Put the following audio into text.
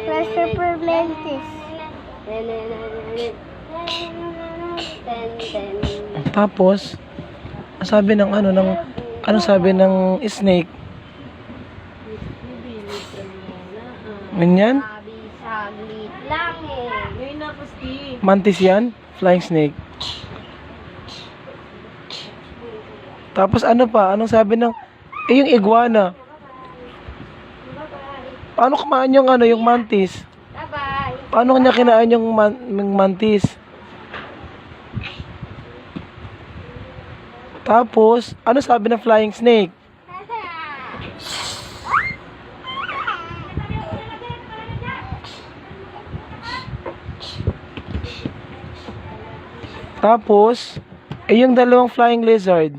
Christopher Mantis. Tapos, sabi ng ano sabi ng snake? Ganyan? Sabi, saglit lang eh. Ngayon na, Pusti. Mantis yan? Flying snake. Tapos ano pa? Anong sabi ng... yung iguana. Paano kumain yung yung mantis? Bye-bye. Paano kanya kinain yung mantis? Tapos, ano sabi ng flying snake? Tapos, yung dalawang flying lizard.